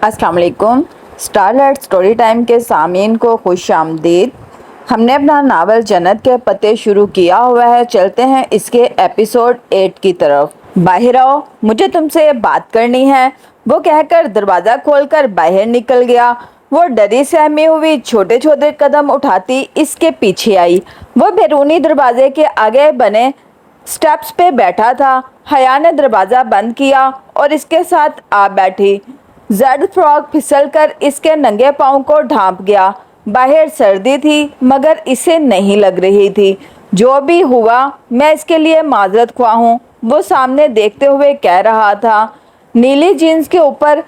अस्सलाम वालेकुम। Starlight story time के सामीन को खुश आमदीद। हमने अपना नावल जन्नत के पत्ते शुरू किया हुआ है। चलते हैं इसके एपिसोड 8 की तरफ। बाहर आओ, मुझे तुमसे बात करनी है, वो कहकर दरवाज़ा खोलकर बाहर निकल गया। वो डरी सहमी हुई छोटे छोटे कदम उठाती इसके पीछे आई। वो बैरूनी दरवाजे के आगे बने स्टेप्स पे बैठा था। हया ने दरवाज़ा बंद किया और इसके साथ आ बैठी। जर्द फ्रॉक फिसलकर इसके नंगे पाँव को ढांप गया। बाहर सर्दी थी मगर इसे नहीं लग रही थी। जो भी हुआ मैं इसके लिए माजरत ख्वाह हूँ, वो सामने देखते हुए कह रहा था। नीली जीन्स के ऊपर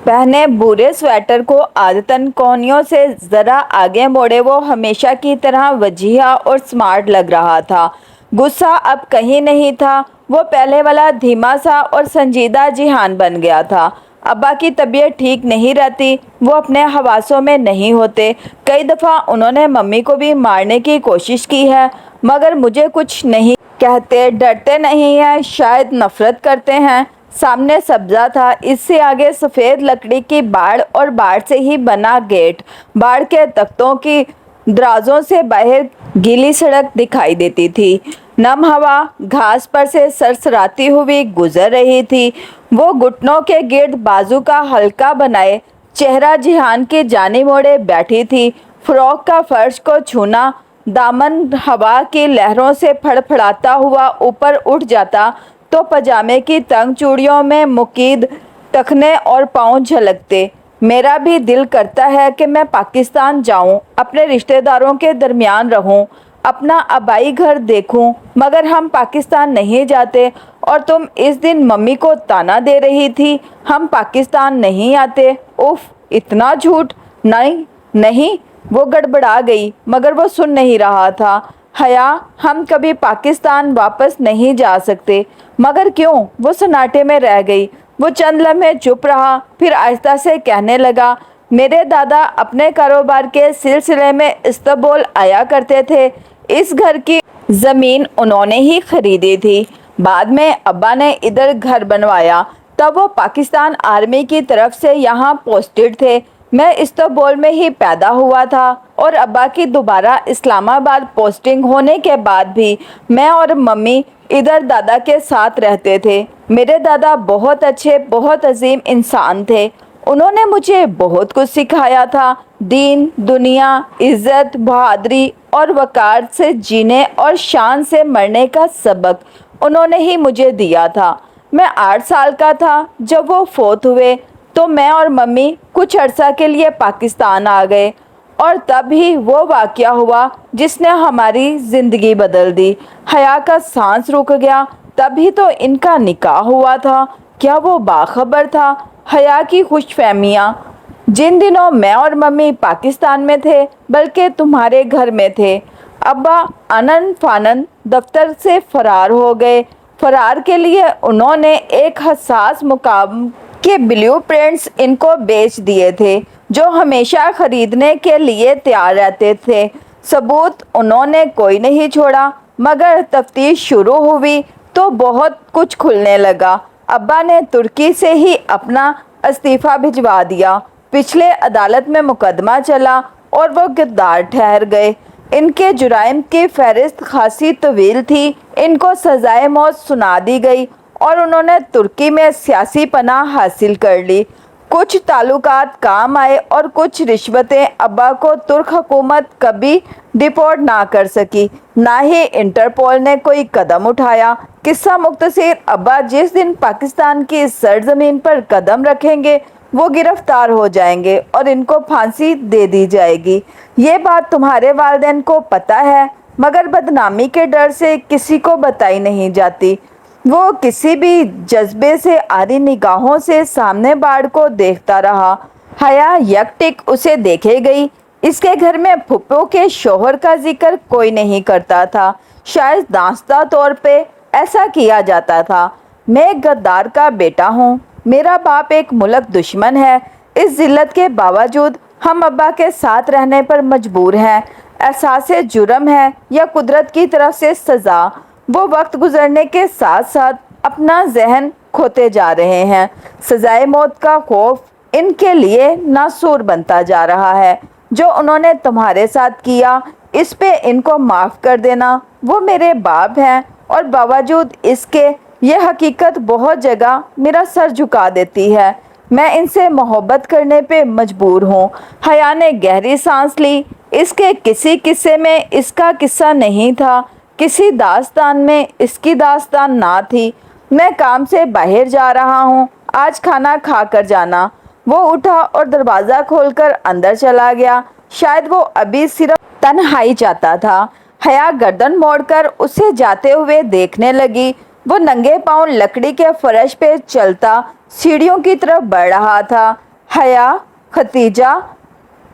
पहने भूरे स्वेटर को आदतन कोहनियों से ज़रा आगे मोड़े वो हमेशा की तरह वजीहा और स्मार्ट लग रहा था। गुस्सा अब कहीं नहीं था, वो पहले वाला धीमा सा और संजीदा जिहान बन गया था। अब्बा की तबीयत ठीक नहीं रहती, वो अपने हवासों में नहीं होते। कई दफ़ा उन्होंने मम्मी को भी मारने की कोशिश की है मगर मुझे कुछ नहीं कहते, डरते नहीं हैं, शायद नफ़रत करते हैं। सामने सब्ज़ा था, इससे आगे सफ़ेद लकड़ी की बाड़ और बाड़ से ही बना गेट। बाड़ के तख्तों की दराजों से बाहर गीली सड़क दिखाई देती थी। नम हवा घास पर से सरसराती हुई गुजर रही थी। वो घुटनों के गिर्द बाजू का हल्का बनाए चेहरा जिहान की जानी मोड़े बैठी थी। फ्रॉक का फर्श को छूना, दामन हवा की लहरों से फड़फड़ाता हुआ ऊपर उठ जाता तो पजामे की तंग चूड़ियों में मुकीद टखने और पाँव झलकते। मेरा भी दिल करता है कि मैं पाकिस्तान जाऊं, अपने रिश्तेदारों के दरमियान रहूं, अपना आबाई घर देखूं, मगर हम पाकिस्तान नहीं जाते। और तुम इस दिन मम्मी को ताना दे रही थी, हम पाकिस्तान नहीं आते। उफ, इतना झूठ। नहीं नहीं, वो गड़बड़ा गई मगर वो सुन नहीं रहा था। हया, हम कभी पाकिस्तान वापस नहीं जा सकते। मगर क्यों? वो सन्नाटे में रह गई। वो चंद लम्हे चुप रहा, फिर आहिस्ता से कहने लगा, मेरे दादा अपने कारोबार के सिलसिले में इस्तांबुल आया करते थे। इस घर की ज़मीन उन्होंने ही खरीदी थी। बाद में अब्बा ने इधर घर बनवाया, तब वो पाकिस्तान आर्मी की तरफ से यहाँ पोस्टेड थे। मैं इस्तांबुल में ही पैदा हुआ था और अब्बा की दोबारा इस्लामाबाद पोस्टिंग होने के बाद भी मैं और मम्मी इधर दादा के साथ रहते थे। मेरे दादा बहुत अच्छे, बहुत अजीम इंसान थे। उन्होंने मुझे बहुत कुछ सिखाया था, दीन, दुनिया, इज़्ज़त, बहादुरी और वक़ार से जीने और शान से मरने का सबक उन्होंने ही मुझे दिया था। मैं 8 साल का था जब वो फोत हुए तो मैं और मम्मी कुछ अर्सा के लिए पाकिस्तान आ गए और तब ही वो वाक़या हुआ जिसने हमारी ज़िंदगी बदल दी। हया का सांस रुक गया। तभी तो इनका निकाह हुआ था। क्या वो बाखबर था? हया की खुशफहमियाँ। जिन दिनों मैं और मम्मी पाकिस्तान में थे बल्कि तुम्हारे घर में थे, अब्बा आनन फानन दफ्तर से फ़रार हो गए। फ़रार के लिए उन्होंने एक हसास मुकाम के ब्लूप्रिंट्स इनको बेच दिए थे जो हमेशा ख़रीदने के लिए तैयार रहते थे। सबूत उन्होंने कोई नहीं छोड़ा मगर तफ्तीश शुरू हुई तो बहुत कुछ खुलने लगा। अब्बा ने तुर्की से ही अपना इस्तीफ़ा भिजवा दिया। पिछले अदालत में मुकदमा चला और वो गिरफ्तार ठहर गए। इनके जुराइम की फहरिस्त खासी तवील थी। इनको सज़ाए मौत सुना दी गई और उन्होंने तुर्की में सियासी पनाह हासिल कर ली। कुछ ताल्लुकात काम आए और कुछ रिश्वतें अब्बा को तुर्क हुकूमत कभी डिपोर्ट ना कर सकी, ना ही इंटरपोल ने कोई कदम उठाया। किस्सा मुख्तसर, अब्बा जिस दिन पाकिस्तान की सरजमीन पर कदम रखेंगे वो गिरफ्तार हो जाएंगे और इनको फांसी दे दी जाएगी। ये बात तुम्हारे वालिदैन को पता है मगर बदनामी के डर से किसी को बताई नहीं जाती। वो किसी भी जज्बे से आरी निगाहों से सामने बाढ़ को देखता रहा। हया यकटिक उसे देखे गई। इसके घर में फुप्पो के शोहर का जिक्र कोई नहीं करता था। शायद दास्ता तौर पे ऐसा किया जाता था। मैं एक गद्दार का बेटा हूँ। मेरा बाप एक मुल्क दुश्मन है। इस जिल्लत के बावजूद हम अब्बा के साथ रहने पर मजबूर हैं। एहसास जुर्म है या कुदरत की तरफ से सज़ा, वो वक्त गुजरने के साथ साथ अपना जहन खोते जा रहे हैं। सजाए मौत का खौफ ان کے لیے ناسور بنتا جا رہا ہے۔ جو انہوں نے تمہارے ساتھ کیا اس پہ ان کو معاف کر دینا۔ وہ میرے باپ ہیں اور باوجود اس کے یہ حقیقت بہت جگہ میرا سر جھکا دیتی ہے۔ میں ان سے محبت کرنے پہ مجبور ہوں۔ حیا نے گہری سانس لی۔ اس کے کسی قصے میں اس کا قصہ نہیں تھا، کسی داستان میں اس کی داستان نہ تھی۔ میں کام سے باہر جا رہا ہوں، آج کھانا کھا کر جانا۔ وہ اٹھا اور دروازہ کھول کر اندر چلا گیا۔ شاید وہ ابھی صرف تنہائی چاہتا تھا۔ حیا گردن موڑ کر اسے جاتے ہوئے دیکھنے لگی۔ وہ ننگے پاؤں لکڑی کے فرش پہ چلتا سیڑھیوں کی طرف بڑھ رہا تھا۔ حیا، ختیجہ،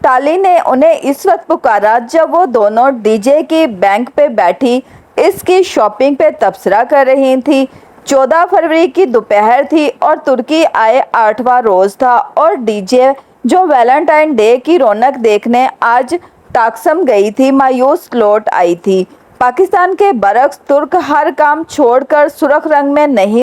ٹالی نے انہیں اس وقت پکارا جب وہ دونوں ڈی جے کی بینک پہ بیٹھی اس کی شاپنگ پہ تبصرہ کر رہی تھی۔ 14 فروری کی دوپہر تھی اور ترکی آئے 8واں روز تھا اور ڈی جے جو ویلنٹائن ڈے کی رونق دیکھنے آج ٹاکسم گئی تھی مایوس لوٹ آئی تھی۔ پاکستان کے برعکس ترک ہر کام چھوڑ کر سرخ رنگ میں نہیں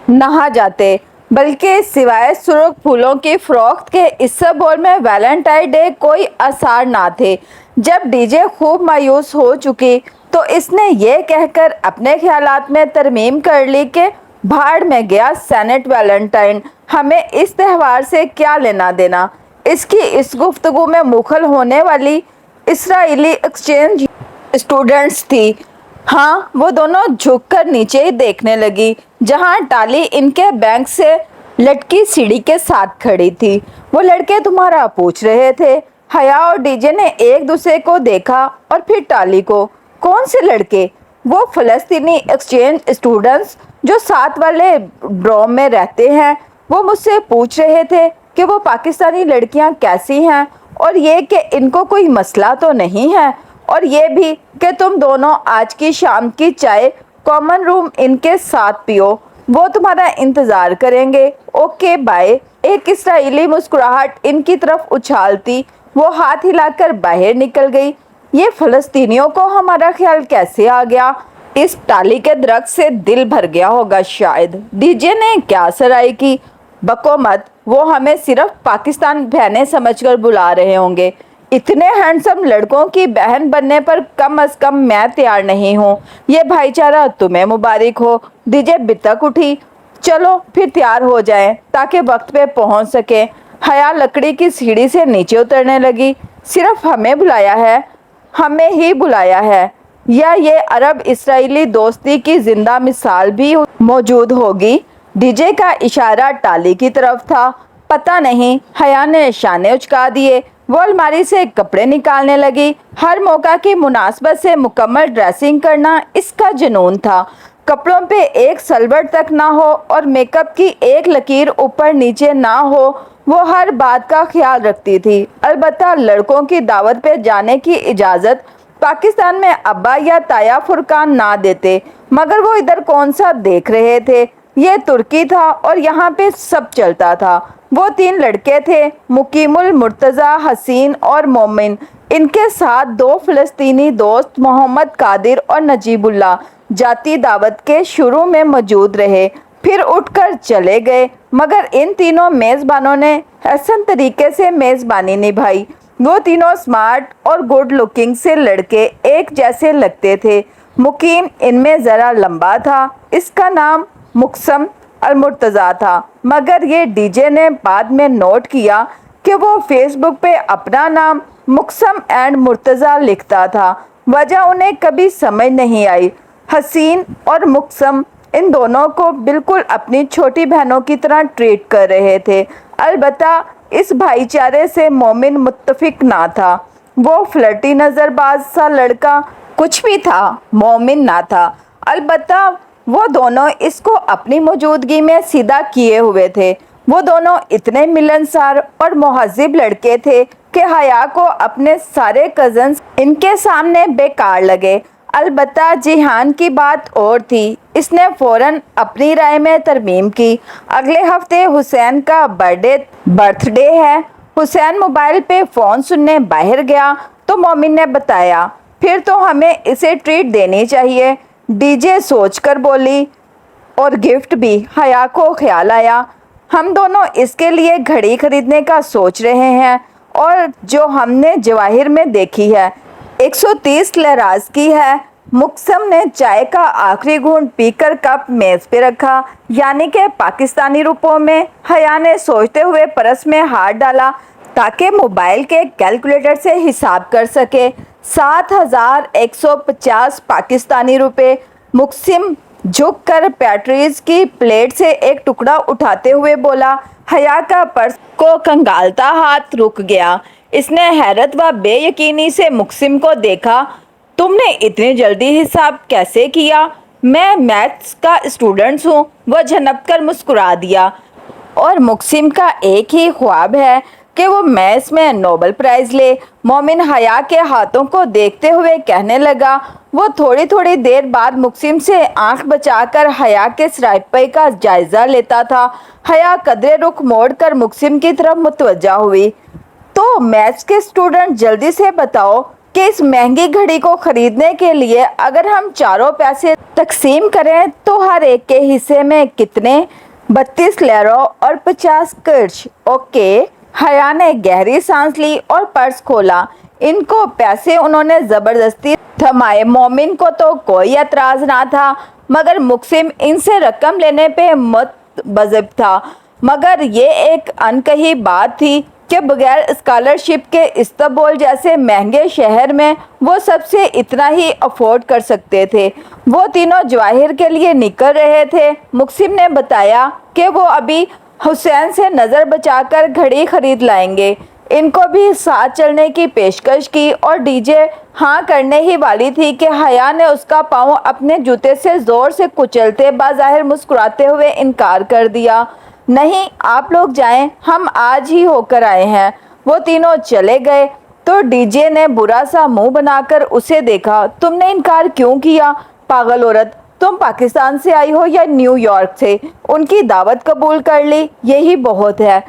نہا جاتے، بلکہ سوائے سرخ پھولوں کی فروخت کے استنبول میں ویلنٹائن ڈے کوئی آثار نہ تھے۔ جب ڈی جے خوب مایوس ہو چکی تو اس نے یہ کہہ کر اپنے خیالات میں ترمیم کر لی کہ بھاڑ میں گیا سینٹ ویلنٹائن، ہمیں اس تہوار سے کیا لینا دینا۔ اس کی اس گفتگو میں مخل ہونے والی اسرائیلی ایکسچینج اسٹوڈنٹس تھی۔ ہاں، وہ دونوں جھک کر نیچے ہی دیکھنے لگی جہاں ٹالی ان کے بینک سے لٹکی سیڑھی کے ساتھ کھڑی تھی۔ وہ لڑکے تمہارا پوچھ رہے تھے؟ حیا اور ڈی جے نے ایک دوسرے کو دیکھا اور پھر ٹالی کو۔ کون سے لڑکے؟ وہ فلسطینی ایکسچینج اسٹوڈنٹس جو ساتھ والے ڈوم میں رہتے ہیں۔ وہ مجھ سے پوچھ رہے تھے کہ وہ پاکستانی لڑکیاں کیسی ہیں اور یہ کہ ان کو کوئی مسئلہ تو نہیں ہے، اور یہ بھی کہ تم دونوں آج کی شام کی چائے کامن روم ان کے ساتھ پیو، وہ تمہارا انتظار کریں گے۔ Okay bye. ایک اسرائیلی مسکراہٹ ان کی طرف اچھالتی وہ ہاتھ ہلا کر باہر نکل گئی۔ یہ فلسطینیوں کو ہمارا خیال کیسے آ گیا؟ اس ٹالی کے درخت سے دل بھر گیا ہوگا شاید۔ ڈی جے نے کیا سرائی کی؟ بکو مت، وہ ہمیں صرف پاکستان بہنیں سمجھ کر بلا رہے ہوں گے۔ اتنے ہینڈسم لڑکوں کی بہن بننے پر کم از کم میں تیار نہیں ہوں۔ یہ بھائی چارہ تمہیں مبارک ہو۔ ڈی جے بتک اٹھی۔ چلو پھر تیار ہو جائیں تاکہ وقت پہ پہنچ سکیں۔ حیا لکڑی کی سیڑھی سے نیچے اترنے لگی۔ صرف ہمیں بلایا ہے؟ ہمیں ہی بلایا ہے یا یہ عرب اسرائیلی دوستی کی زندہ مثال بھی موجود ہوگی؟ ڈی جے کا اشارہ ٹالی کی طرف تھا۔ پتہ نہیں۔ حیا نے شانے اچکا دیے۔ وہ الماری سے کپڑے نکالنے لگی۔ ہر موقع کی مناسبت سے مکمل ڈریسنگ کرنا اس کا جنون تھا۔ کپڑوں پہ ایک سلوٹ تک نہ ہو اور میک اپ کی ایک لکیر اوپر نیچے نہ ہو، وہ ہر بات کا خیال رکھتی تھی۔ البتہ لڑکوں کی دعوت پہ جانے کی اجازت پاکستان میں ابا یا تایا فرقان نہ دیتے، مگر وہ ادھر کون سا دیکھ رہے تھے؟ یہ ترکی تھا اور یہاں پہ سب چلتا تھا۔ وہ 3 لڑکے تھے، مقیم المرتضیٰ، حسین اور مومن۔ ان کے ساتھ 2 فلسطینی دوست محمد قادر اور نجیب اللہ جاتی دعوت کے شروع میں موجود رہے، پھر اٹھ کر چلے گئے، مگر ان تینوں میزبانوں نے حسن طریقے سے میزبانی نبھائی۔ وہ تینوں اسمارٹ اور گڈ لکنگ سے لڑکے ایک جیسے لگتے تھے۔ مقیم ان میں ذرا لمبا تھا، اس کا نام مقسم المرتضیٰ تھا، مگر یہ ڈی جے نے بعد میں نوٹ کیا کہ وہ فیس بک پہ اپنا نام مقسم اینڈ مرتضیٰ لکھتا تھا۔ وجہ انہیں کبھی سمجھ نہیں آئی۔ حسین اور مقسم ان دونوں کو بالکل اپنی چھوٹی بہنوں کی طرح ٹریٹ کر رہے تھے۔ البتہ اس بھائی چارے سے مومن متفق نہ تھا۔ وہ فلرٹی نظر باز سا لڑکا کچھ بھی تھا، مومن نہ تھا۔ البتہ وہ دونوں اس کو اپنی موجودگی میں سیدھا کیے ہوئے تھے۔ وہ دونوں اتنے ملنسار اور مہذب لڑکے تھے کہ حیا کو اپنے سارے کزنز ان کے سامنے بیکار لگے۔ البتہ جیہان کی بات اور تھی۔ اس نے فوراً اپنی رائے میں ترمیم کی۔ اگلے ہفتے حسین کا برتھ ڈے ہے۔ حسین موبائل پہ فون سننے باہر گیا تو مومن نے بتایا، پھر تو ہمیں اسے ٹریٹ دینی چاہیے۔ ڈی جے سوچ کر بولی، اور گفٹ بھی۔ حیا کو خیال آیا ہم دونوں اس کے لیے گھڑی خریدنے کا سوچ رہے ہیں اور جو ہم نے جواہر میں دیکھی ہے 130 لیراز کی ہے۔ مقسم نے چائے کا آخری گھونٹ پی کر کپ میز پہ رکھا، یعنی کہ پاکستانی روپوں میں۔ حیا نے سوچتے ہوئے پرس میں ہاتھ ڈالا تاکہ موبائل کے کیلکولیٹر سے حساب کر سکے۔ 7150 پاکستانی روپے۔ مقسم جھک کر پیٹریز کی پلیٹ سے ایک ٹکڑا اٹھاتے ہوئے بولا۔ حیا کا پرس کو کھنگالتا ہاتھ رک گیا۔ اس نے حیرت و بے یقینی سے مقسم کو دیکھا۔ تم نے اتنی جلدی حساب کیسے کیا؟ میں میتھس کا اسٹوڈنٹ ہوں۔ وہ جھنپ کر مسکرا دیا۔ اور مقسم کا ایک ہی خواب ہے کہ وہ میتھس میں نوبل پرائز لے۔ مومن حیا کے ہاتھوں کو دیکھتے ہوئے کہنے لگا۔ وہ تھوڑی تھوڑی دیر بعد مقسم سے آنکھ بچا کر حیا کے سراپے کا جائزہ لیتا تھا۔ حیا قدرے رخ موڑ کر مقسم کی طرف متوجہ ہوئی۔ تو میتھس کے اسٹوڈنٹ، جلدی سے بتاؤ کہ اس مہنگی گھڑی کو خریدنے کے لیے اگر ہم چاروں پیسے تقسیم کریں تو ہر ایک کے حصے میں کتنے؟ 32 لیروں اور 50 قرش۔ اوکے۔ حیا نے گہری سانس لی اور پرس کھولا۔ ان کو پیسے انہوں نے زبردستی تھمائے۔ مومن کو تو کوئی اعتراض نہ تھا، مگر مقسم ان سے رقم لینے پہ متبذب تھا۔ مگر یہ ایک انکہی بات تھی کہ بغیر اسکالرشپ کے استنبول جیسے مہنگے شہر میں وہ سب سے اتنا ہی افورڈ کر سکتے تھے۔ وہ تینوں جواہر کے لیے نکل رہے تھے۔ مقسم نے بتایا کہ وہ ابھی حسین سے نظر بچا کر گھڑی خرید لائیں گے۔ ان کو بھی ساتھ چلنے کی پیشکش کی اور ڈی جے ہاں کرنے ہی والی تھی کہ حیا نے اس کا پاؤں اپنے جوتے سے زور سے کچلتے بظاہر مسکراتے ہوئے انکار کر دیا۔ نہیں، آپ لوگ جائیں، ہم آج ہی ہو کر آئے ہیں۔ وہ تینوں چلے گئے تو ڈی جے نے برا سا منہ بنا کر اسے دیکھا۔ تم نے انکار کیوں کیا؟ پاگل عورت، تم پاکستان سے آئی ہو یا نیو یارک سے؟ ان کی دعوت قبول کر لی، یہی بہت ہے۔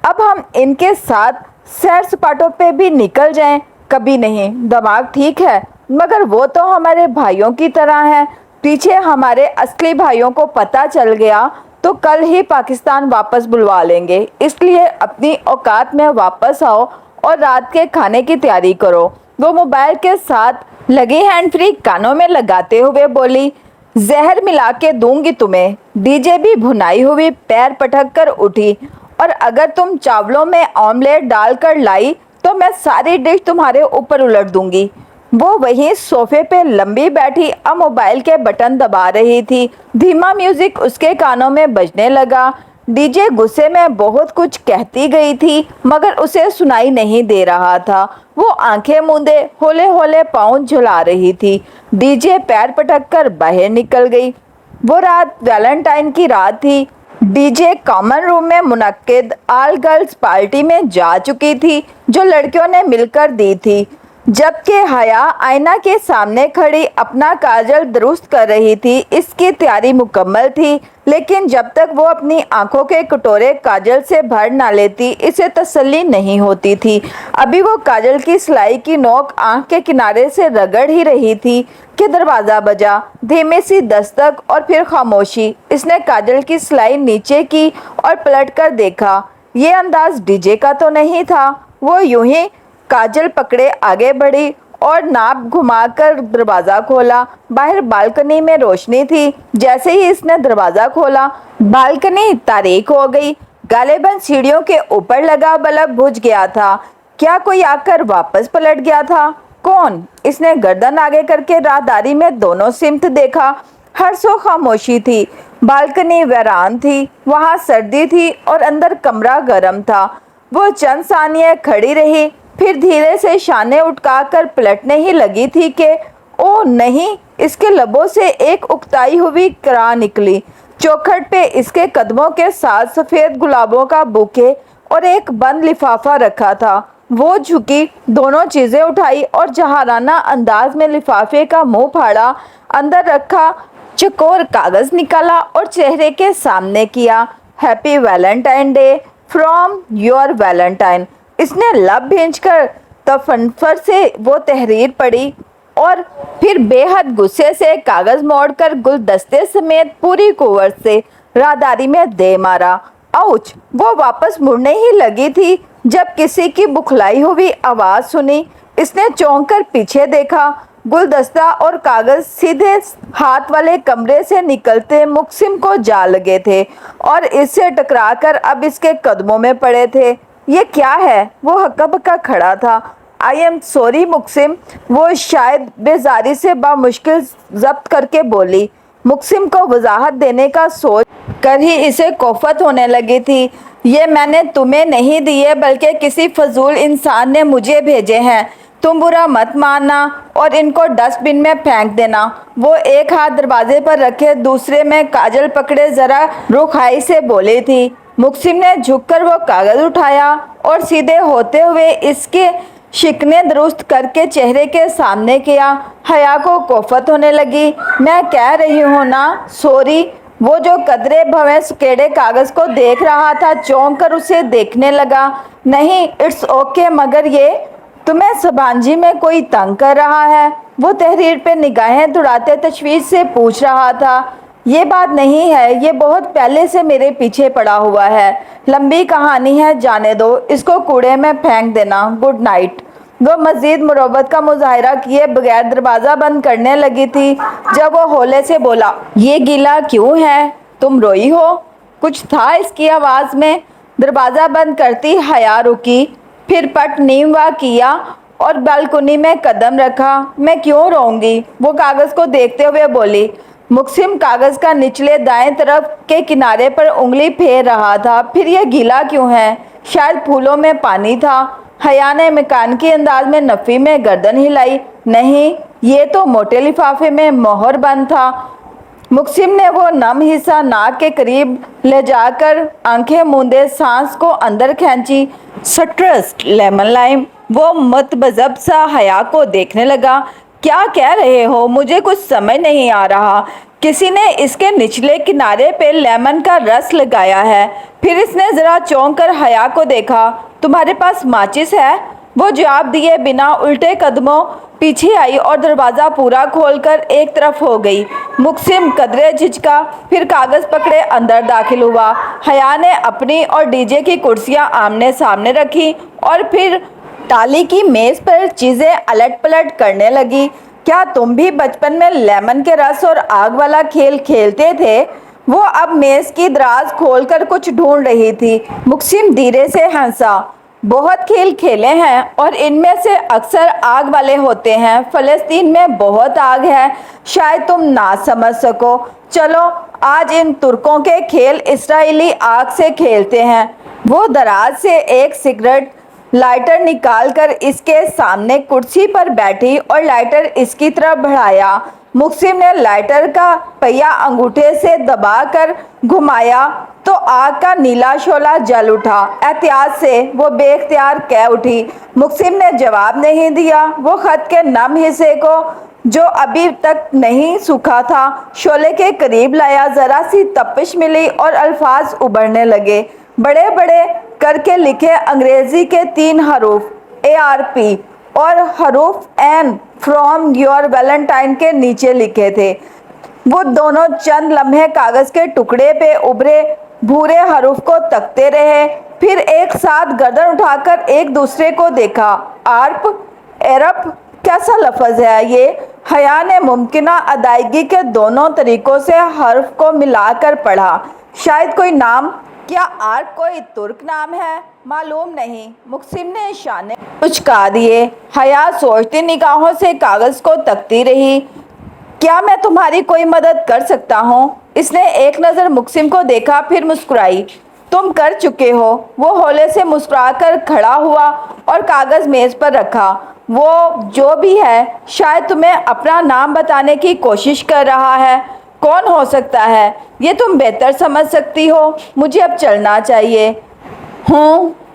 اب ہم ان کے ساتھ سیر سپاٹوں پہ بھی نکل جائیں؟ کبھی نہیں۔ دماغ ٹھیک ہے، مگر وہ تو ہمارے بھائیوں کی طرح ہیں۔ پیچھے ہمارے اصلی بھائیوں کو پتہ چل گیا تو کل ہی پاکستان واپس بلوا لیں گے۔ اس لیے اپنی اوقات میں واپس آؤ اور رات کے کھانے کی تیاری کرو۔ وہ موبائل کے ساتھ لگی ہینڈ فری کانوں میں لگاتے ہوئے بولی۔ زہر ملا کے دوں گی تمہیں۔ ڈی جے بھی بھنائی ہوئی پیر پٹک کر اٹھی۔ اور اگر تم چاولوں میں آملیٹ ڈال کر لائی تو میں ساری ڈش تمہارے اوپر الٹ دوں گی۔ وہ وہیں صوفے پہ لمبی بیٹھی اب موبائل کے بٹن دبا رہی تھی۔ دھیما میوزک اس کے کانوں میں بجنے لگا۔ ڈی جے غصے میں بہت کچھ کہتی گئی تھی مگر اسے سنائی نہیں دے رہا تھا۔ وہ آنکھیں موندے ہولے ہولے پاؤں جھلا رہی تھی۔ ڈی جے پیر پٹک کر باہر نکل گئی۔ وہ رات ویلنٹائن کی رات تھی۔ ڈی جے کامن روم میں منعقد آل گرلز پارٹی میں جا چکی تھی جو لڑکیوں نے مل کر دی تھی، جبکہ حیا آئینہ کے سامنے کھڑی اپنا کاجل درست کر رہی تھی۔ اس کی تیاری مکمل تھی، لیکن جب تک وہ اپنی آنکھوں کے کٹورے کاجل سے بھر نہ لیتی اسے تسلی نہیں ہوتی تھی۔ ابھی وہ کاجل کی سلائی کی نوک آنکھ کے کنارے سے رگڑ ہی رہی تھی کہ دروازہ بجا۔ دھیمی سی دستک اور پھر خاموشی۔ اس نے کاجل کی سلائی نیچے کی اور پلٹ کر دیکھا۔ یہ انداز ڈی جے کا تو نہیں تھا۔ وہ یوں ہی کاجل پکڑے آگے بڑھی اور ناپ گھما کر دروازہ کھولا۔ باہر بالکنی میں روشنی تھی۔ جیسے ہی اس نے دروازہ کھولا بالکنی تاریک ہو گئی۔ غالباً سیڑھیوں کے اوپر لگا بلب بجھ گیا تھا۔ کیا کوئی آ کر واپس پلٹ گیا تھا؟ کون؟ اس نے گردن آگے کر کے راہداری میں دونوں سمت دیکھا۔ ہر سو خاموشی تھی۔ بالکنی ویران تھی، وہاں سردی تھی اور اندر کمرہ گرم تھا۔ وہ چند ثانیے کھڑی رہی، پھر دھیرے سے شانے اٹکا کر پلٹنے ہی لگی تھی کہ اوہ نہیں! اس کے لبوں سے ایک اکتائی ہوئی کرا نکلی۔ چوکھٹ پہ اس کے قدموں کے ساتھ سفید گلابوں کا بوکے اور ایک بند لفافہ رکھا تھا۔ وہ جھکی، دونوں چیزیں اٹھائی اور جاہرانہ انداز میں لفافے کا منہ پھاڑا، اندر رکھا چوکور کاغذ نکالا اور چہرے کے سامنے کیا۔ Happy Valentine Day from your Valentine. اس نے لب بھینچ کر تفنفر سے وہ تحریر پڑھی اور پھر بے حد غصے سے کاغذ موڑ کر گلدستے سمیت پوری قوت سے راہداری میں دے مارا۔ आउच! वो वापस मुड़ने ही लगी थी जब किसी की बुखलाई हुई आवाज सुनी। इसने चौंक कर पीछे देखा। गुलदस्ता और कागज सीधे हाथ वाले कमरे से निकलते मुक्सिम को जा लगे थे और इससे टकराकर अब इसके कदमों में पड़े थे। ये क्या है? वो हक्का बक्का खड़ा था। आई एम सॉरी मुक्सिम, वो शायद बेजारी से बामुश्किल जब्त करके बोली। मुक्सिम को वजाहत देने का सोच कर ही इसे कोफत होने लगी थी। ये मैंने तुम्हें नहीं दिए बल्कि किसी फजूल इंसान ने मुझे भेजे हैं। तुम बुरा मत मानना और इनको डस्टबिन में फेंक देना। वो एक हाथ दरवाजे पर रखे दूसरे में काजल पकड़े जरा रुखाई से बोली थी। मुक्सिम ने झुककर वो कागज उठाया और सीधे होते हुए इसके शिकने दुरुस्त करके चेहरे के सामने किया। हया को कोफत होने लगी। मैं कह रही हूँ ना, सॉरी। वो जो कदरे भवें सुकेड़े कागज को देख रहा था चौंक कर उसे देखने लगा। नहीं, इट्स ओके, मगर ये तुम्हें सबांजी में कोई तंग कर रहा है? वो तहरीर पे निगाहें दौड़ाते तशवीश से पूछ रहा था। ये बात नहीं है, ये बहुत पहले से मेरे पीछे पड़ा हुआ है। लंबी कहानी है, जाने दो, इसको कूड़े में फेंक देना। Good night. वो मजीद मुरब्बत का मुजाहरा किए बगैर दरवाज़ा बंद करने लगी थी जब वो हौले से बोला, ये गीला क्यों है? तुम रोई हो? कुछ था इसकी आवाज़ में। दरवाज़ा बंद करती हया रुकी, फिर पट नीवा किया और बालकनी में कदम रखा। मैं क्यों रोऊंगी? वो कागज़ को देखते हुए बोली। मुक्सिम कागज़ का निचले दाएं तरफ के किनारे पर उंगली फेर रहा था। फिर यह गीला क्यों है? शायद फूलों में पानी था। हया ने मकानकी अंदाज में नफ़ी में गर्दन हिलाई। नहीं, ये तो मोटे लिफाफे में मोहर बंद था। मुक्सिम ने वो नम हिस्सा नाक के करीब ले जाकर आंखें मूंदे सांस को अंदर खींची। Citrus, lemon lime. वो मतबजब सा हया को देखने लगा। क्या कह रहे हो? मुझे कुछ समझ नहीं आ रहा। किसी ने इसके निचले किनारे पे लेमन का रस लगाया है। फिर इसने ज़रा चौंक कर हया को देखा। तुम्हारे पास माचिस है? वो जवाब दिए बिना उल्टे कदमों पीछे आई और दरवाज़ा पूरा खोलकर एक तरफ हो गई। मुक्सिम कदरे झिझका, फिर कागज़ पकड़े अंदर दाखिल हुआ। हया ने अपनी और डीजे की कुर्सियां आमने सामने रखी और फिर टाली की मेज़ पर चीज़ें अलट पलट करने लगी। क्या तुम भी बचपन में लेमन के रस और आग वाला खेल खेलते थे? वो अब मेज़ की दराज खोलकर कुछ ढूंढ रही थी। मुक्सिम धीरे से हंसा। बहुत खेल खेले हैं और इनमें से अक्सर आग वाले होते हैं। फ़लस्तीन में बहुत आग है, शायद तुम ना समझ सको। चलो आज इन तुर्कों के खेल इस्राएली आग से खेलते हैं। वो दराज से एक सिगरेट लाइटर निकालकर इसके सामने कुर्सी पर बैठी और लाइटर इसकी तरफ बढ़ाया। मुक्सिम ने लाइटर का पहिया अंगूठे से दबाकर घुमाया तो आग का नीला शोला जल उठा। एहतियात से वो बेख्तियार कह उठी। मुक्सिम ने जवाब नहीं दिया। वो खत के नम हिस्से को जो अभी तक नहीं सूखा था शोले के करीब लाया। ज़रा सी तपिश मिली और अल्फाज उभरने लगे। बड़े बड़े करके लिखे अंग्रेजी के 3 हरूफ ARP और हरूफ N फ्रॉम योर वैलेंटाइन के नीचे लिखे थे। वो दोनों चंद लम्हे कागज के टुकड़े पे उभरे भूरे हरूफ को तकते रहे, फिर एक साथ गर्दन उठाकर एक दूसरे को देखा। आर्प, एरप, कैसा लफ्ज़ है ये? हया ने मुमकिना अदायगी के दोनों तरीकों से हर्फ को मिलाकर पढ़ा। शायद कोई नाम? क्या आर्प कोई तुर्क नाम है? मालूम नहीं। मुक्सिम ने इशारे उचका दिए। हया सोचती निगाहों से कागज को तकती रही। क्या मैं तुम्हारी कोई मदद कर सकता हूँ? इसने एक नज़र मुक्सिम को देखा, फिर मुस्कुराई। तुम कर चुके हो। वो हौले से मुस्कुराकर खड़ा हुआ और कागज़ मेज़ पर रखा। वो जो भी है शायद तुम्हें अपना नाम बताने की कोशिश कर रहा है। कौन हो सकता है ये तुम बेहतर समझ सकती हो। मुझे अब चलना चाहिए।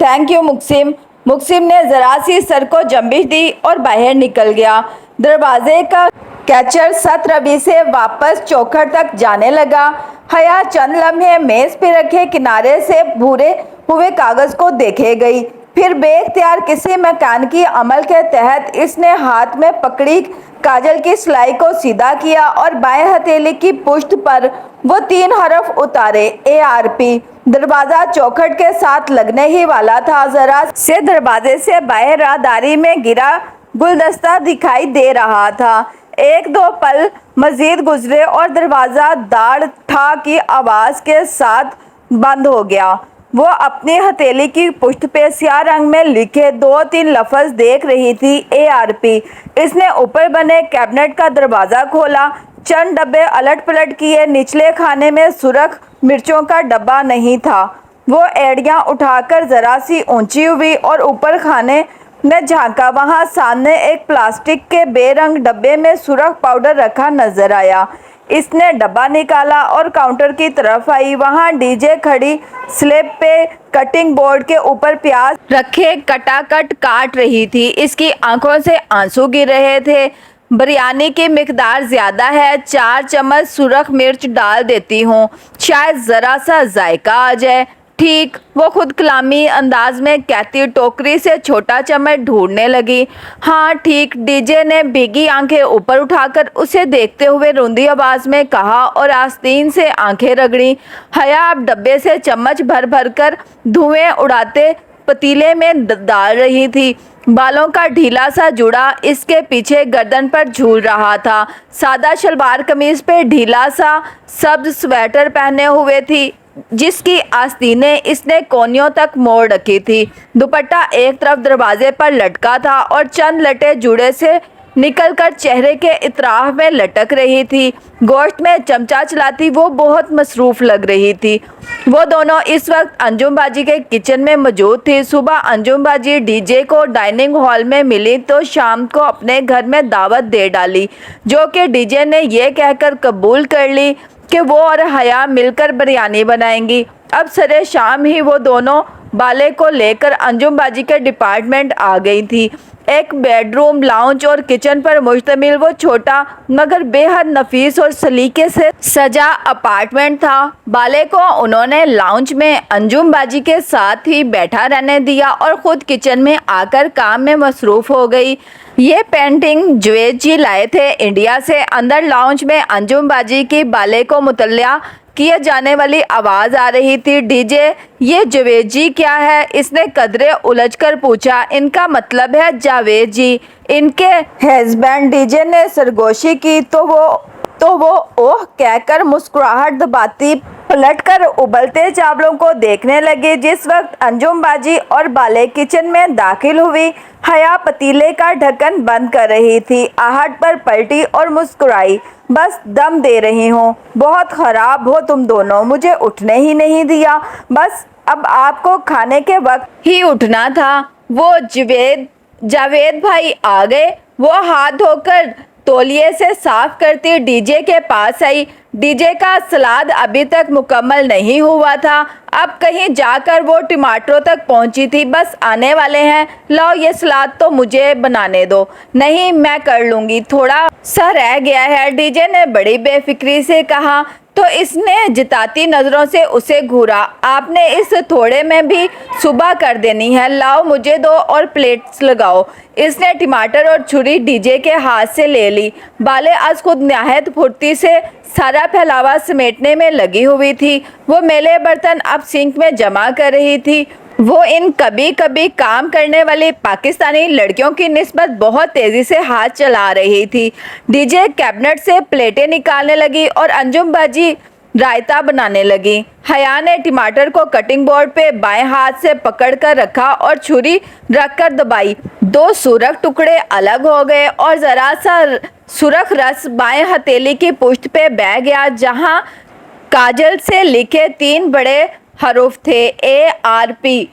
Thank you मुक्सिम। मुक्सिम ने ज़रा सी सर को जंबिश दी और बाहर निकल गया। दरवाजे का कैचर सतरवी से वापस चौखट तक जाने लगा। हया चंद लम्हे मेज़ पे रखे किनारे से भूरे हुए कागज़ को देखे गई। फिर बेख्तियार किसी मैकेनिकी अमल के तहत इसने हाथ में पकड़ी काजल की सिलाई को सीधा किया और बाएं हथेली की पुष्ट पर वो 3 हरफ उतारे ARP। दरवाजा चौखट के साथ लगने ही वाला था। जरा से दरवाजे से बाहर राहदारी में गिरा गुलदस्ता दिखाई दे रहा था। एक दो पल मजीद गुजरे और दरवाजा दाड़ ठा की आवाज के साथ बंद हो गया। वो अपनी हथेली की पुश्त पे स्याह रंग में लिखे 2-3 लफ्ज देख रही थी। ARP। इसने ऊपर बने कैबिनेट का दरवाजा खोला, चंद डब्बे अलट पलट किए। निचले खाने में सुरख मिर्चों का डब्बा नहीं था। वो एड़ियाँ उठाकर जरा सी ऊंची हुई और ऊपर खाने में झांका। वहाँ सामने एक प्लास्टिक के बेरंग डब्बे में सुरख पाउडर रखा नजर आया। इसने डब्बा निकाला और काउंटर की तरफ आई। वहाँ डीजे खड़ी स्लैब पे कटिंग बोर्ड के ऊपर प्याज रखे कटाकट काट रही थी। इसकी आंखों से आंसू गिर रहे थे। बिरयानी की मिकदार ज़्यादा है, 4 चम्मच सुरख मिर्च डाल देती हूँ, शायद ज़रा सा जायका आ जाए। ठीक, वो खुद कलामी अंदाज में कहती टोकरी से छोटा चम्मच ढूंढने लगी। हाँ ठीक, डीजे ने भीगी आंखें ऊपर उठाकर उसे देखते हुए रुंधी आवाज़ में कहा और आस्तीन से आंखें रगड़ी। हया अब डब्बे से चम्मच भर भर कर धुएं उड़ाते पतीले में डाल रही थी। बालों का ढीला सा जुड़ा इसके पीछे गर्दन पर झूल रहा था। सादा शलवार कमीज पे ढीला सा सब्ज स्वेटर पहने हुए थी, जिसकी आस्तीनें इसने कोनियों तक मोड़ रखी थी। दुपट्टा एक तरफ दरवाजे पर लटका था और चंद लटे जुड़े से निकलकर चेहरे के इतराफ में लटक रही थी। गोश्त में चमचा चलाती वो बहुत मसरूफ़ लग रही थी। वो दोनों इस वक्त अंजुम बाजी के किचन में मौजूद थी। सुबह अंजुम बाजी डीजे को डाइनिंग हॉल में मिली तो शाम को अपने घर में दावत दे डाली, जो कि डीजे ने यह कहकर कबूल कर ली कि वो और हया मिलकर बिरयानी बनाएंगी। अब सरे शाम ही वो दोनों बाले को लेकर अंजुम बाजी के डिपार्टमेंट आ गई थी। एक बेडरूम, लाउंज और किचन पर मुश्तमिल वो छोटा मगर बेहद नफीस और सलीके से सजा अपार्टमेंट था। बाले को उन्होंने लाउंज में अंजुम बाजी के साथ ही बैठा रहने दिया और ख़ुद किचन में आकर काम में मसरूफ़ हो गई। ये पेंटिंग जवेद जी लाए थे इंडिया से। अंदर लाउंज में अंजुम बाजी की बाले को मुतल्लिया किए जाने वाली आवाज़ आ रही थी। डीजे, ये जवेद जी क्या है? इसने कदरे उलझकर पूछा। इनका मतलब है जावेद जी, इनके हस्बैंड। डीजे ने सरगोशी की तो वो ओह कहकर मुस्कुराहट दबाती पलटकर उबलते चावलों को देखने लगी। जिस वक्त अंजुम बाजी और बाले किचन में दाखिल हुई, हया पतीले का ढक्कन बंद कर रही थी। आहट पर पलटी और मुस्कुराई। बस दम दे रही हूँ। बहुत ख़राब हो तुम दोनों, मुझे उठने ही नहीं दिया। बस अब आपको खाने के वक्त ही उठना था। वो जावेद भाई आ गए। वो हाथ धोकर तौलिए से साफ करती डीजे के पास आई। डीजे का सलाद अभी तक मुकम्मल नहीं हुआ था। अब कहीं जाकर वो टमाटरों तक पहुंची थी। बस आने वाले हैं, लाओ ये सलाद तो मुझे बनाने दो। नहीं, मैं कर लूँगी, थोड़ा सा रह गया है, डीजे ने बड़ी बेफिक्री से कहा। तो इसने जिताती नज़रों से उसे घूरा। आपने इस थोड़े में भी सुबह कर देनी है, लाओ मुझे दो और प्लेट्स लगाओ। इसने टमाटर और छुरी डीजे के हाथ से ले ली। बाले आज खुद नहायत फुर्ती से सारा फैलावा समेटने में लगी हुई थी। वो मेले बर्तन अब सिंक में जमा कर रही थी। वो इन कभी कभी काम करने वाली पाकिस्तानी लड़कियों की निस्बत बहुत तेज़ी से हाथ चला रही थी। डीजे कैबिनेट से प्लेटें निकालने लगी और अंजुम बाजी रायता बनाने लगी। हया ने टमाटर को कटिंग बोर्ड पे बाएं हाथ से पकड़ कर रखा और छुरी रखकर दबाई। 2 सुरख टुकड़े अलग हो गए और ज़रा सा सुरख रस बाएं हथेली की पुश्त पे बह गया, जहां काजल से लिखे 3 बड़े हरूफ थे, ARP।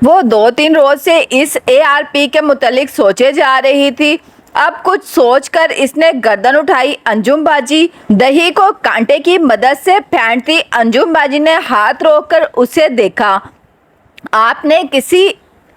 वो 2-3 रोज से इस ARP के मुतालिक सोचे जा रही थी। अब कुछ सोचकर इसने गर्दन उठाई। अंजुम बाजी दही को कांटे की मदद से फेंटती अंजुम बाजी ने हाथ रोककर उसे देखा। आपने किसी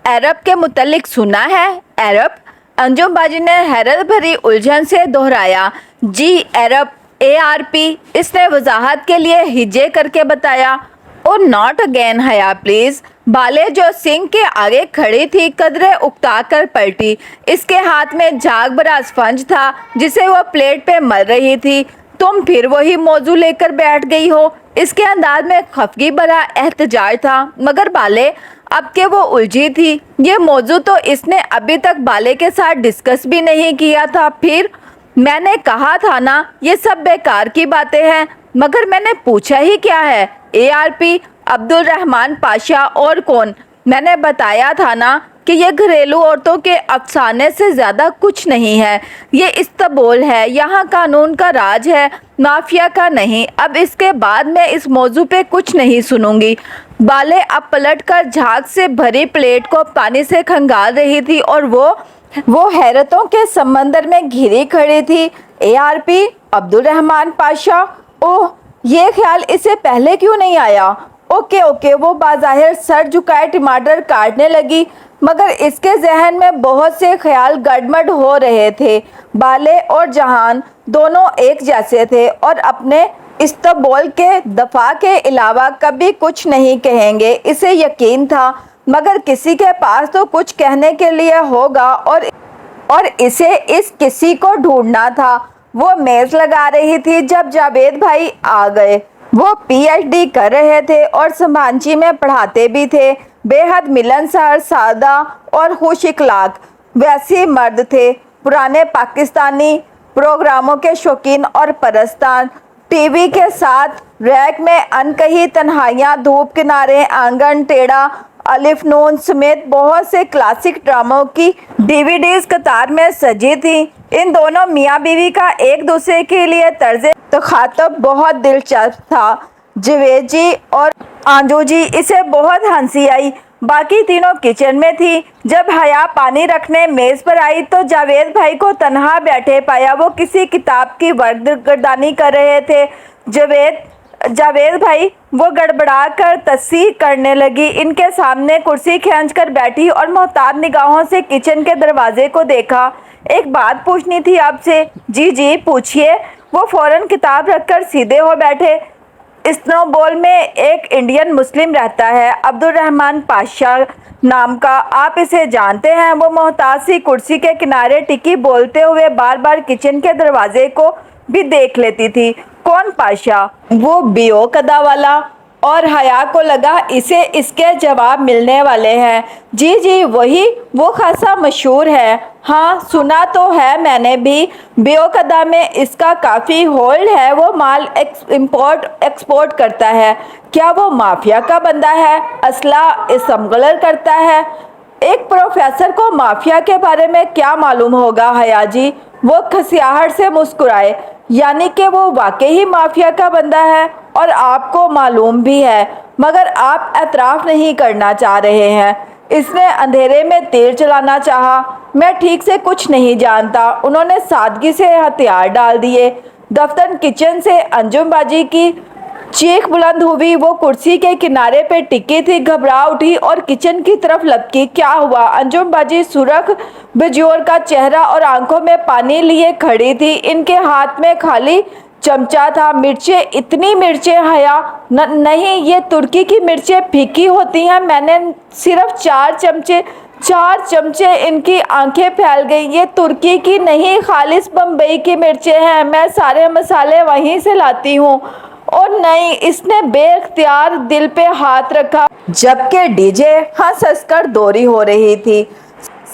अरब के मुतालिक सुना है? अरब? अंजुम बाजी ने हैरत भरी उलझन से दोहराया। जी अरब, ARP। इसने वजाहत के लिए हिज्जे करके बताया। ओ नॉट अगेन हया प्लीज़। बाले जो सिंक के आगे खड़ी थी कदरे उकता कर पलटी। इसके हाथ में झाग भरा स्पंज था जिसे वो प्लेट पे मल रही थी। तुम फिर वही मौजू लेकर बैठ गई हो। इसके अंदाज में खफगी भरा एहतजाज था, मगर बाले अब के वो उलझी थी। ये मौजू तो इसने अभी तक बाले के साथ डिस्कस भी नहीं किया था। फिर मैंने कहा था ना, ये सब बेकार की बातें हैं। मगर मैंने पूछा ही क्या है? ARP अब्दुल रहमान पाशा और कौन? मैंने बताया था ना कि ये घरेलू औरतों के अफसाने से ज़्यादा कुछ नहीं है। ये इस्तांबुल है, यहाँ कानून का राज है, माफिया का नहीं। अब इसके बाद मैं इस मौजू पे कुछ नहीं सुनूंगी। बाले अब पलट कर झाग से भरी प्लेट को पानी से खंगाल रही थी और वो हैरतों के समंदर में घिरी खड़ी थी। ARP अब्दुल रहमान पाशा, ओह, ये ख्याल इसे पहले क्यों नहीं आया? ओके, वो बाज़ाहिर सर झुकाए टमाटर काटने लगी, मगर इसके जहन में बहुत से ख्याल गड़बड़ हो रहे थे। बाले और जहान दोनों एक जैसे थे और अपने इस्तांबुल के दफा के अलावा कभी कुछ नहीं कहेंगे, इसे यकीन था। मगर किसी के पास तो कुछ कहने के लिए होगा और इसे इस किसी को ढूंढना था। वो मेज़ लगा रही थी जब जावेद भाई आ गए। वो PhD कर रहे थे और संभांची में पढ़ाते भी थे। बेहद मिलनसार, सादा और खुश इखलाक वैसी मर्द थे। पुराने पाकिस्तानी प्रोग्रामों के शौकीन और परस्तान। टीवी के साथ रैक में अनकही तन्हाइयाँ, धूप किनारे, आंगन टेढ़ा, अलिफ नून समेत बहुत से क्लासिक ड्रामों की DVDs कतार में सजी थी। इन दोनों मियाँ बीवी का एक दूसरे के लिए तर्ज तखातब बहुत दिलचस्प था। जावेद जी और आंजू जी, इसे बहुत हंसी आई। बाकी तीनों किचन में थी। जब हया पानी रखने मेज़ पर आई तो जावेद भाई को तन्हा बैठे पाया। वो किसी किताब की वर्दगर्दानी कर रहे थे। जावेद भाई, वो गड़बड़ा कर तस्सीह करने लगी। इनके सामने कुर्सी खींच कर बैठी और मोहतात निगाहों से किचन के दरवाजे को देखा। एक बात पूछनी थी आपसे। जी पूछिए। वो फौरन किताब रखकर सीधे हो बैठे। इस्तांबुल में एक इंडियन मुस्लिम रहता है, अब्दुल रहमान पाशा नाम का। आप इसे जानते हैं? वो मोहताज सी कुर्सी के किनारे टिकी बोलते हुए बार बार किचन के दरवाजे को भी देख लेती थी। कौन पाशा? वो बियो कदा वाला। और हया को लगा इसे इसके जवाब मिलने वाले हैं। जी वही, वो खासा मशहूर है। हाँ, सुना तो है मैंने भी। बियोकदा में इसका काफ़ी होल्ड है। वो माल इंपोर्ट एक्सपोर्ट करता है। क्या वो माफिया का बंदा है? असला स्मगलर करता है? एक प्रोफेसर को माफिया के बारे में क्या मालूम होगा हया जी? वो खसियाहट से मुस्कुराए। यानी कि वो वाकई ही माफिया का बंदा है और आपको मालूम भी है, मगर आप एतराफ़ नहीं करना चाह रहे हैं। इसने अंधेरे में तीर चलाना चाहा। मैं ठीक से कुछ नहीं जानता। उन्होंने सादगी से हथियार डाल दिए। दफ्तर किचन से अंजुम बाजी की चीख बुलंद हुई। वो कुर्सी के किनारे पे टिकी थी, घबरा उठी और किचन की तरफ लपकी। क्या हुआ? अंजुम बाजी सुरख बेजोर का चेहरा और आंखों में पानी लिए खड़ी थी। इनके हाथ में खाली चमचा था। मिर्चें? इतनी मिर्चें हया? नहीं, ये तुर्की की मिर्चें फीकी होती हैं। मैंने सिर्फ 4 चमचे। इनकी आंखें फैल गईं। ये तुर्की की नहीं, खालिस बम्बई की मिर्चें हैं। मैं सारे मसाले वहीं से लाती हूँ। और नहीं, इसने बेख्तियार दिल पे हाथ रखा, जबकि डीजे हंस कर दोरी हो रही थी।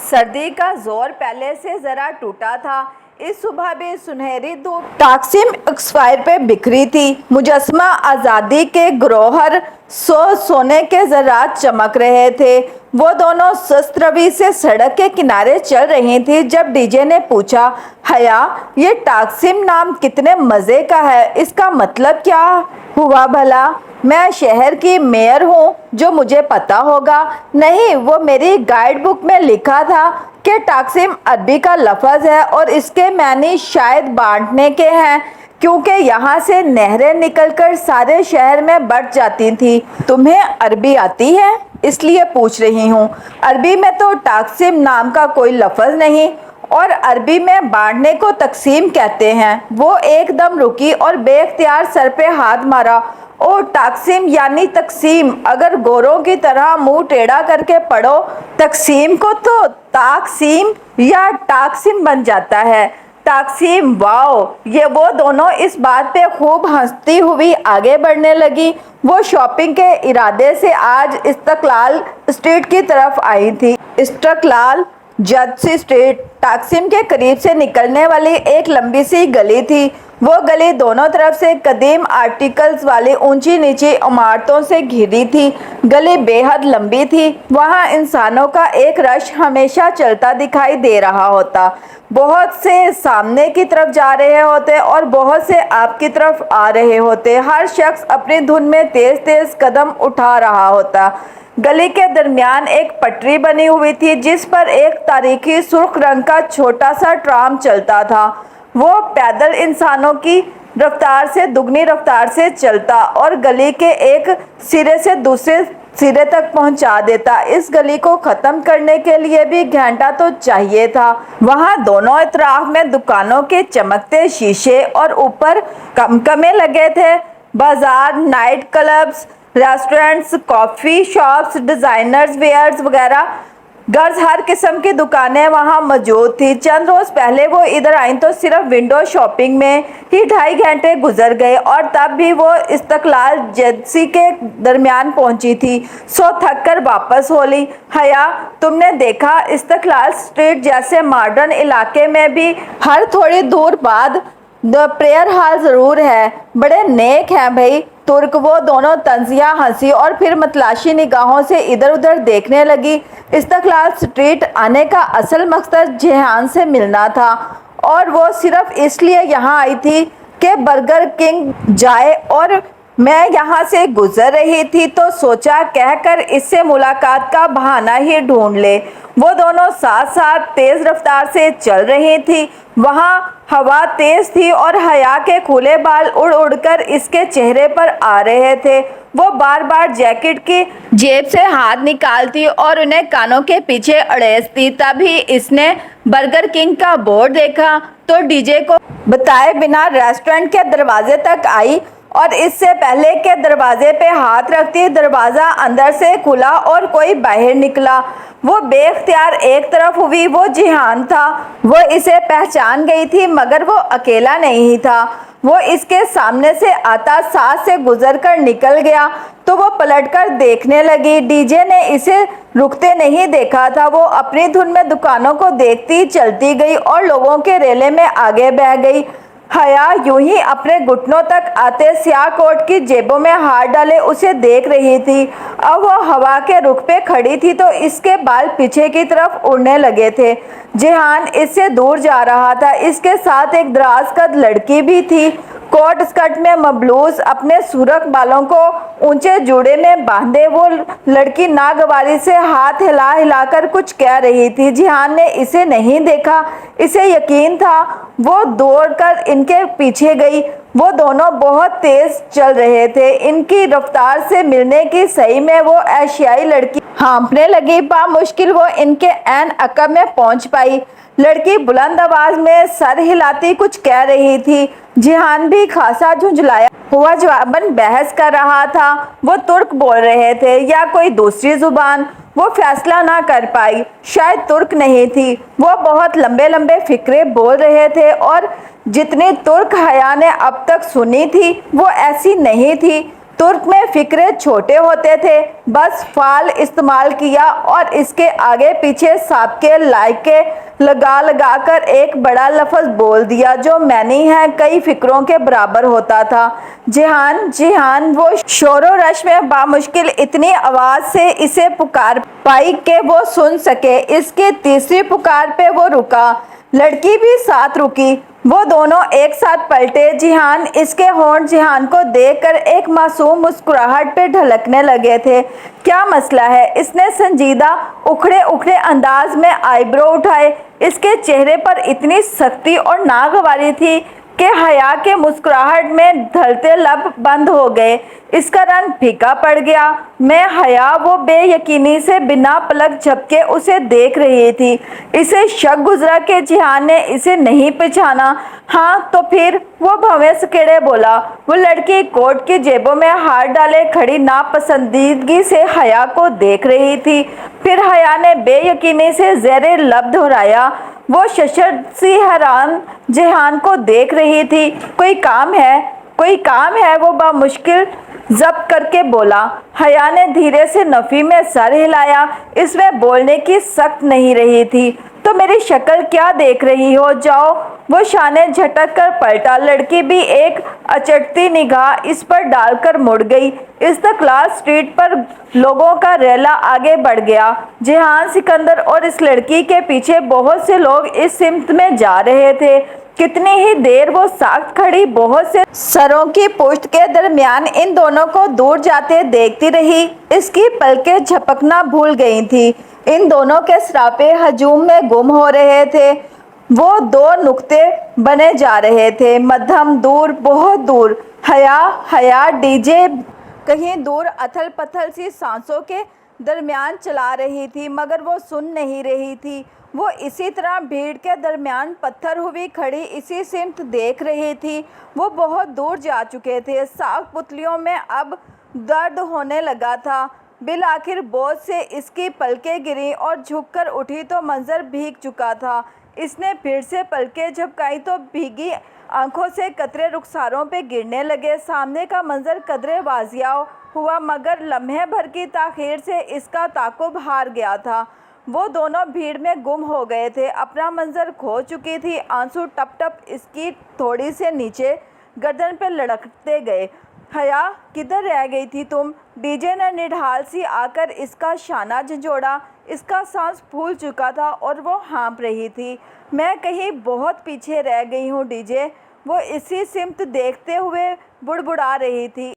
सर्दी का जोर पहले से जरा टूटा था। इस सुबह भी सुनहरी धूप ताकसिम स्क्वायर पे बिखरी थी। मुजस्मा आज़ादी के ग्रोहर सोने के ज़रात चमक रहे थे। वो दोनों सुस्त रवि से सड़क के किनारे चल रही थी जब डीजे ने पूछा, हया, ये ताकसिम नाम कितने मज़े का है। इसका मतलब क्या हुआ भला? मैं शहर की मेयर हूँ, जो मुझे पता होगा। नहीं, वो मेरी गाइड बुक में लिखा था कि ताकसिम अरबी का लफ्ज़ है और इसके मानी शायद बांटने के हैं, क्योंकि यहाँ से नहरें निकलकर सारे शहर में बट जाती थी। तुम्हें अरबी आती है? इसलिए पूछ रही हूँ। अरबी में तो ताकसिम नाम का कोई लफ्ज़ नहीं, और अरबी में बांटने को तकसीम कहते हैं। वो एकदम रुकी और बेख्तियार सर पे हाथ मारा। ओ, ताकसीम यानी तकसीम। अगर गोरों की तरह मुंह टेढ़ा करके पढ़ो तकसीम को तो ताकसीम या टाकसीम बन जाता है। ताकसीम, वाओ! ये वो दोनों इस बात पे खूब हंसती हुई आगे बढ़ने लगी। वो शॉपिंग के इरादे से आज इस्तकलाल स्ट्रीट की तरफ आई थी। इस्तकलाल जर्सी स्ट्रीट ताकसीम के करीब से निकलने वाली एक लंबी सी गली थी। वो गली दोनों तरफ से कदीम आर्टिकल्स वाली ऊंची नीची इमारतों से घिरी थी। गली बेहद लंबी थी। वहाँ इंसानों का एक रश हमेशा चलता दिखाई दे रहा होता। बहुत से सामने की तरफ जा रहे होते और बहुत से आपकी तरफ आ रहे होते। हर शख्स अपनी धुन में तेज तेज कदम उठा रहा होता। गली के दरमियान एक पटरी बनी हुई थी जिस पर एक तारीखी सुर्ख रंग का छोटा सा ट्राम चलता था। वो पैदल इंसानों की रफ्तार से दुगनी रफ्तार से चलता और गली के एक सिरे से दूसरे सिरे तक पहुंचा देता। इस गली को खत्म करने के लिए भी घंटा तो चाहिए था। वहां दोनों इतराफ में दुकानों के चमकते शीशे और ऊपर कमकमे लगे थे। बाजार, night clubs, restaurants, coffee shops, designers wares वगैरह गर्ज हर किस्म की दुकानें वहां मौजूद थी। चंद रोज पहले वो इधर आई तो सिर्फ विंडो शॉपिंग में ही 2.5 घंटे गुजर गए और तब भी वो इस्तकलाल जर्सी के दरमियान पहुंची थी। सो थक कर वापस हो ली। हया, तुमने देखा इस्तकलाल स्ट्रीट जैसे मॉडर्न इलाके में भी हर थोड़ी दूर बाद प्रेयर हॉल जरूर है। बड़े नेक हैं भाई तुर्क। वो दोनों तंजिया हंसी और फिर मतलाशी निगाहों से इधर उधर देखने लगी। इस्तकलाल स्ट्रीट आने का असल मकसद जेहान से मिलना था और वो सिर्फ इसलिए यहाँ आई थी कि बर्गर किंग जाए और मैं यहाँ से गुजर रही थी तो सोचा कहकर इससे मुलाकात का बहाना ही ढूंढ ले। वो दोनों साथ साथ तेज रफ्तार से चल रही थी। वहाँ हवा तेज थी और हया के खुले बाल उड़ उड़कर इसके चेहरे पर आ रहे थे। वो बार बार जैकेट की जेब से हाथ निकालती और उन्हें कानों के पीछे अड़ेसती। तभी इसने बर्गर किंग का बोर्ड देखा तो डीजे को बताए बिना रेस्टोरेंट के दरवाजे तक आई और इससे पहले के दरवाजे पे हाथ रखती दरवाज़ा अंदर से खुला और कोई बाहर निकला। वो बेख्तियार एक तरफ हुई। वो जिहान था। वो इसे पहचान गई थी मगर वो अकेला नहीं था। वो इसके सामने से आता साथ से गुजर कर निकल गया तो वो पलटकर देखने लगी। डीजे ने इसे रुकते नहीं देखा था। वो अपनी धुन में दुकानों को देखती चलती गई और लोगों के रेले में आगे बह गई। हया यूं ही अपने घुटनों तक आते स्याह कोट की जेबों में हाथ डाले उसे देख रही थी। अब वो हवा के रुख पे खड़ी थी तो इसके बाल पीछे की तरफ उड़ने लगे थे। जेहान इससे दूर जा रहा था। इसके साथ एक दराज कद लड़की भी थी। कोट स्कर्ट में मबलूस अपने सुर्ख बालों को ऊंचे जूड़े में बांधे वो लड़की नागवारी से हाथ हिला हिलाकर कुछ कह रही थी। जिहान ने इसे नहीं देखा। इसे यकीन था। वो दौड़कर इनके पीछे गई। वो दोनों बहुत तेज चल रहे थे। इनकी रफ्तार से मिलने की सही में वो एशियाई लड़की हाँफने लगी। बामुश्किल वो इनके ऐन अकब में पहुंच पाई। लड़की बुलंद आवाज में सर हिलाती कुछ कह रही थी। जिहान भी खासा झुंझलाया हुआ जवाबन बहस कर रहा था। वो तुर्क बोल रहे थे या कोई दूसरी जुबान। वो फैसला ना कर पाई। शायद तुर्क नहीं थी। वो बहुत लंबे लंबे फिक्रे बोल रहे थे और जितनी तुर्क हया ने अब तक सुनी थी वो ऐसी नहीं थी। तुर्क में फिक्रे छोटे होते थे। बस फाल इस्तेमाल किया और इसके आगे पीछे साबके लाइके लगा लगा कर एक बड़ा लफ्ज बोल दिया जो मैनी है कई फिक्रों के बराबर होता था। जिहान वो शोरो रश में बामुश्किल इतनी आवाज से इसे पुकार पाई कि वो सुन सके। इसकी तीसरी पुकार पे वो रुका। लड़की भी साथ रुकी। वो दोनों एक साथ पलटे। जिहान इसके होंठ जिहान को देखकर एक मासूम मुस्कुराहट पे ढलकने लगे थे। क्या मसला है? इसने संजीदा उखड़े उखड़े अंदाज में आईब्रो उठाए। इसके चेहरे पर इतनी सख्ती और नागवारी थी कि हया के मुस्कुराहट में ढलते लब बंद हो गए। इसका रंग फीका पड़ गया। मैं हया वो बेयकीनी से बिना पलक झपके उसे देख रही थी। इसे शक गुजरा कि जिहान ने इसे नहीं पहचाना। हाँ तो फिर? वो भवें सकेड़े बोला। वो लड़की कोट की जेबों में हाथ डाले खड़ी नापसंदीदगी से हया को देख रही थी। फिर हया ने बेयकीनी से ज़ेरे लब दोहराया। وہ ششرد سی حیران جہان کو دیکھ رہی تھی۔ کوئی کام ہے وہ بامشکل ضبط کر کے بولا۔ حیا نے دھیرے سے نفی میں سر ہلایا۔ اس میں بولنے کی سخت نہیں رہی تھی۔ تو میری شکل کیا دیکھ رہی ہو؟ جاؤ۔ وہ شانے جھٹک کر پلٹا۔ لڑکی بھی ایک اچٹتی نگاہ اس پر ڈال کر مڑ گئی۔ استقلال اسٹریٹ پر لوگوں کا ریلا آگے بڑھ گیا۔ جہان، سکندر اور اس لڑکی کے پیچھے بہت سے لوگ اس سمت میں جا رہے تھے۔ کتنی ہی دیر وہ ساکت کھڑی بہت سے سروں کی پشت کے درمیان ان دونوں کو دور جاتے دیکھتی رہی۔ اس کی پلکیں جھپکنا بھول گئی تھیں۔ ان دونوں کے سراپے ہجوم میں گم ہو رہے تھے۔ وہ دو نقطے بنے جا رہے تھے، مدھم، دور، بہت دور۔ حیا ڈی جے کہیں دور اتھل پتھل سی سانسوں کے درمیان چلا رہی تھی، مگر وہ سن نہیں رہی تھی۔ وہ اسی طرح بھیڑ کے درمیان پتھر ہوئی کھڑی اسی سمت دیکھ رہی تھی۔ وہ بہت دور جا چکے تھے۔ ساکت پتلیوں میں اب درد ہونے لگا تھا۔ بالآخر بوجھ سے اس کی پلکیں گریں اور جھک کر اٹھی تو منظر بھیگ چکا تھا۔ اس نے پھر سے پلکیں جھپکائیں تو بھیگی آنکھوں سے قطرے رخساروں پہ گرنے لگے۔ سامنے کا منظر قدرے واضح ہوا، مگر لمحے بھر کی تاخیر سے اس کا تعاقب ہار گیا تھا۔ وہ دونوں بھیڑ میں گم ہو گئے تھے، اپنا منظر کھو چکی تھی۔ آنسو ٹپ ٹپ اس کی تھوڑی سے نیچے گردن پہ لڑکتے گئے۔ حیا، کدھر رہ گئی تھی تم؟ ڈی جے نے نڈھال سی آ کر اس کا شانہ جھنجھوڑا۔ اس کا سانس پھول چکا تھا اور وہ ہانپ رہی تھی۔ میں کہیں بہت پیچھے رہ گئی ہوں ڈی جے، وہ اسی سمت دیکھتے ہوئے بڑبڑا رہی تھی۔